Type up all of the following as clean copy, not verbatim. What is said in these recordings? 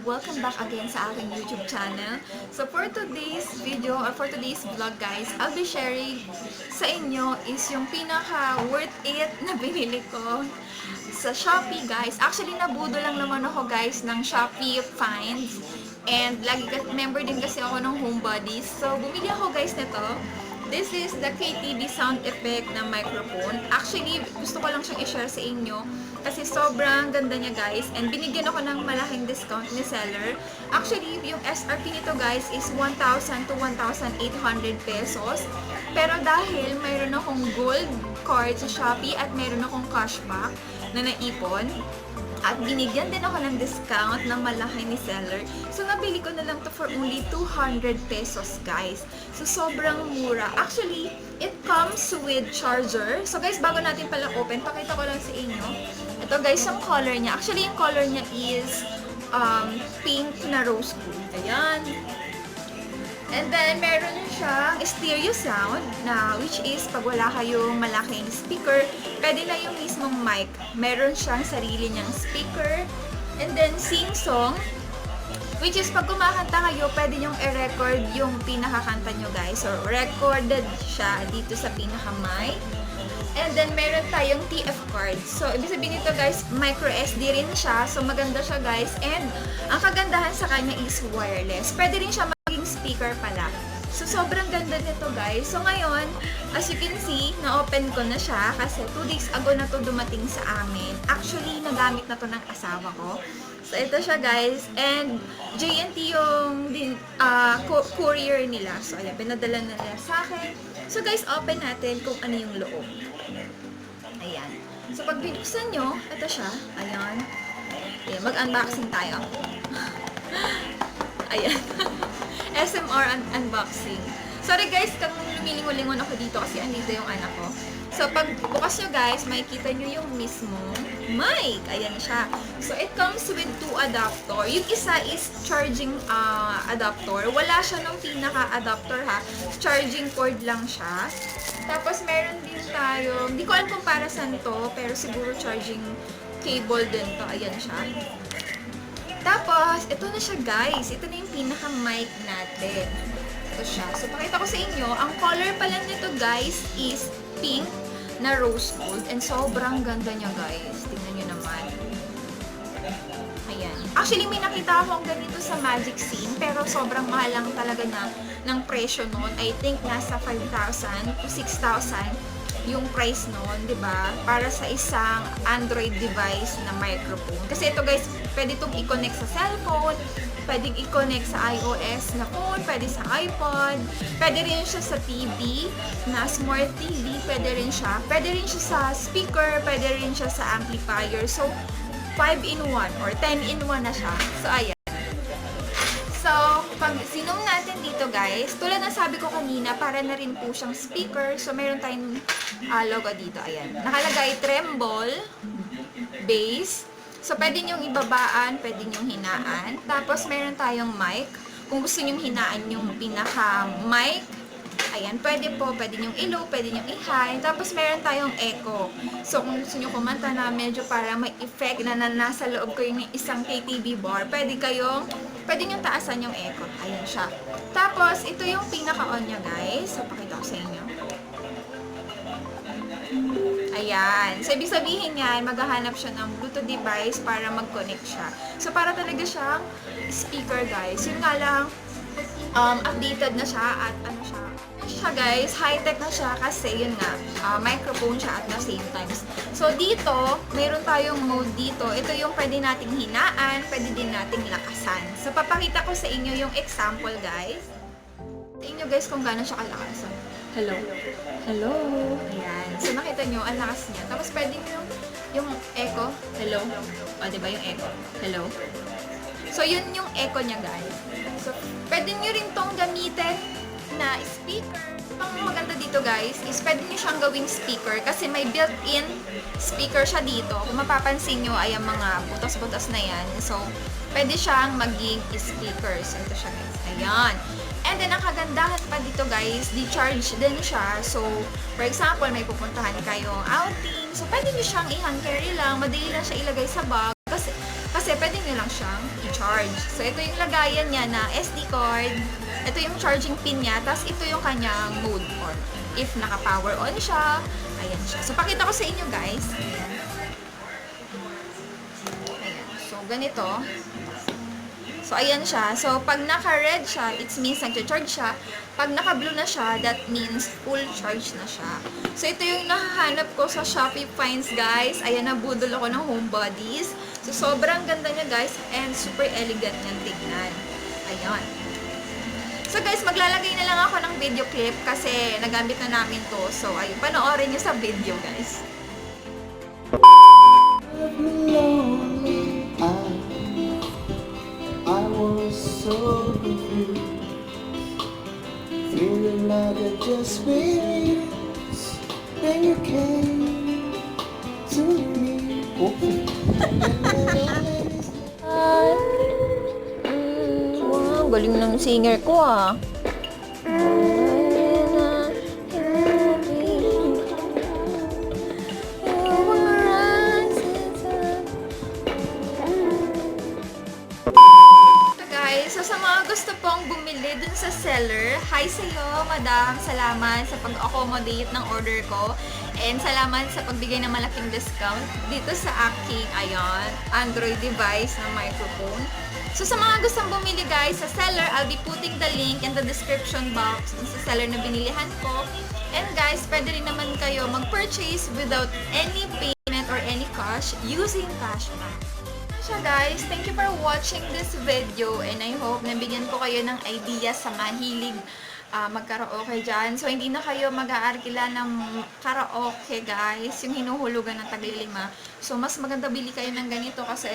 welcome back again sa aking YouTube channel. So for today's video or for today's vlog guys, I'll be sharing sa inyo is yung pinaka worth it na binili ko sa Shopee guys. Actually nabudo lang naman ako guys ng Shopee finds and lagi member din kasi ako ng Homebodies. So bumili ako guys nito. This is the KTB sound effect na microphone. Actually, gusto ko lang siyang i-share sa inyo kasi sobrang ganda niya guys and binigyan ako ng malaking discount ni seller. Actually, yung SRP nito guys is 1,000 to 1,800 pesos. Pero dahil mayroon akong gold card sa Shopee at mayroon akong cashback na naipon, at binigyan din ako ng discount na malaki ni seller. So, nabili ko na lang to for only 200 pesos, guys. So, sobrang mura. Actually, it comes with charger. So, guys, bago natin pala open, pakita ko lang sa inyo. Ito, guys, yung color niya. Actually, yung color niya is pink na rose gold. Ayan. And then, meron siyang stereo sound na which is pag wala kayong malaking speaker, pwede na yung mismong mic. Meron siyang sarili niyang speaker. And then, sing song, which is pag kumakanta kayo, pwede niyong i-record yung pinakakanta nyo guys. So, recorded siya dito sa pinaka-mic. And then, meron tayong TF card. So, ibig sabihin nito guys, micro SD rin siya. So, maganda siya guys. And, ang kagandahan sa kanya is wireless. Pwede rin siya maging speaker pala. So, sobrang ganda nito guys. So, ngayon, as you can see, na-open ko na siya kasi 2 days ago na to dumating sa amin. Actually, nagamit na to ng asawa ko. So, ito siya guys. And, JNT yung courier nila. So, ayan, pinadala na nila sa akin. So, guys, open natin kung ano yung loob. Ayan. So, pag binuksan nyo, ito siya. Ayan. Ayan, mag-unboxing tayo. Ayan. SMR unboxing. Sorry guys, kung lumilingon-lingon ako dito kasi andito yung anak ko. So, pag bukas nyo guys, makikita nyo yung mismo mic. Ayan siya. So, it comes with 2 adapter. Yung isa is charging adapter. Wala siya ng pinaka-adapter ha. Charging cord lang siya. Tapos, meron din tayo, hindi ko alam kung para saan to, pero siguro charging cable din to. Ayan siya. Tapos, ito na siya guys. Ito na yung pinaka-mic natin. Ito siya. So, pakita ko sa inyo, ang color pala nito guys is pink na rose gold. And sobrang ganda niya guys. Tingnan nyo naman. Ayan. Actually, may nakita akong ganito sa Magic Scene, pero sobrang mahal lang talaga ng presyo noon. I think nasa 5,000 to 6,000 yung price noon, 'di ba? Para sa isang Android device na microphone. Kasi ito guys, pwede itong i-connect sa cellphone, pwedeng i-connect sa iOS na phone, pwede sa iPod, pwede rin siya sa TV, na smart TV, pwede rin siya sa speaker, pwede rin siya sa amplifier. So, 5-in-1 or 10-in-1 na siya. So, ayan. So, pag sinong natin dito guys, tulad ng sabi ko kanina, para na rin po siyang speaker. So, meron tayong logo dito. Ayan. Nakalagay tremble, bass. So, pwede nyong ibabaan, pwede nyong hinaan. Tapos, meron tayong mic. Kung gusto nyong hinaan yung pinaka-mic, ayan, pwede po. Pwede nyong i-low, pwede nyong i-high. Tapos, meron tayong echo. So, kung gusto nyo kumanta na medyo para may effect na nasa loob ko yung isang KTV bar, pwede nyong taasan yung echo. Ayan siya. Tapos, ito yung pinaka-on niya, guys. So, pakita ko sa inyo. Ayan. So, ibig sabihin yan, maghahanap siya ng Bluetooth device para mag-connect siya. So, para talaga siyang speaker, guys. Yun nga lang, updated na siya at ano siya guys, high-tech na siya kasi yun nga, microphone siya at the same times. So, dito, mayroon tayong mode dito. Ito yung pwede nating hinaan, pwede din nating lakasan. So, papakita ko sa inyo yung example, guys. Sa inyo, guys, kung gano'n siya kalakas. Hello. Hello. Ayan. So, nakita nyo, ang lakas niya. Tapos, pwede nyo yung echo. Hello. O, diba yung echo? Hello. So, yun yung echo niya, guys. So, pwede nyo rin tong gamitin na speaker. Ang maganda dito guys is pwede nyo siyang gawing speaker kasi may built-in speaker siya dito. Kung mapapansin nyo ay ang mga butas-butas na yan. So, pwede siyang maging speaker. So, ito siya guys. Ayan. And then, ang kagandahan pa dito guys, di-charge din siya. So, for example, may pupuntahan kayong outing. So, pwede nyo siyang i-hand carry lang. Madali lang siya ilagay sa bag. Kasi pwede nyo lang siyang i-charge. So, ito yung lagayan niya na SD card. Ito yung charging pin niya. Tapos, ito yung kanyang mode on. If naka-power on siya, ayan siya. So, pakita ko sa inyo, guys. Ayan. So, ganito. So, ayan siya. So, pag naka-red siya, it means nag-charge siya. Pag naka-blue na siya, that means full charge na siya. So, ito yung nahahanap ko sa Shopee Finds, guys. Ayan, nabudol ako ng homebodies. So, sobrang ganda niya, guys. And super elegant niyang tignan. Ayan. So, guys, maglalagay na lang ako ng video clip kasi nagamit na namin to. So, ayun, panoorin niyo sa video, guys. I was so confused, feeling like I just waited. Then you came to me. Wow, galing ng singer ko ah. So, sa mga gusto pong bumili dun sa seller, hi sa'yo, madam. Salamat sa pag-accommodate ng order ko. And salamat sa pagbigay ng malaking discount dito sa aking, ayan, Android device na microphone. So, sa mga gustong bumili guys, sa seller, I'll be putting the link in the description box sa seller na binilihan ko. And guys, pwede rin naman kayo mag-purchase without any payment or any cash using cashback. So guys, thank you for watching this video and I hope nabigyan ko kayo ng idea sa mahilig mag-karaoke dyan. So, hindi na kayo mag-aarkila ng karaoke guys, yung hinuhulugan ng taglilima. So, mas maganda bili kayo ng ganito kasi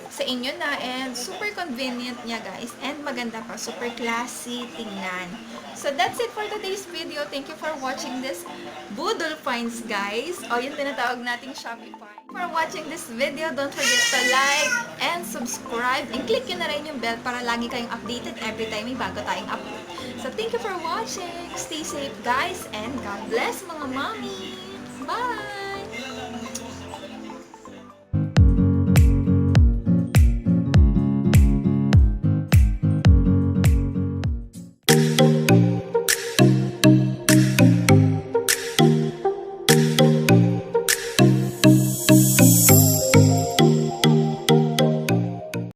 sa inyo na and super convenient niya guys and maganda pa, super classy tingnan. So, that's it for today's video. Thank you for watching this Budol Finds guys, o yung tinatawag nating Shopee Finds. For watching this video, don't forget to like and subscribe and click nyo na rin yung bell para lagi kayong updated every time may bago tayong upload. So, thank you for watching. Stay safe guys and God bless mga mommy. Bye!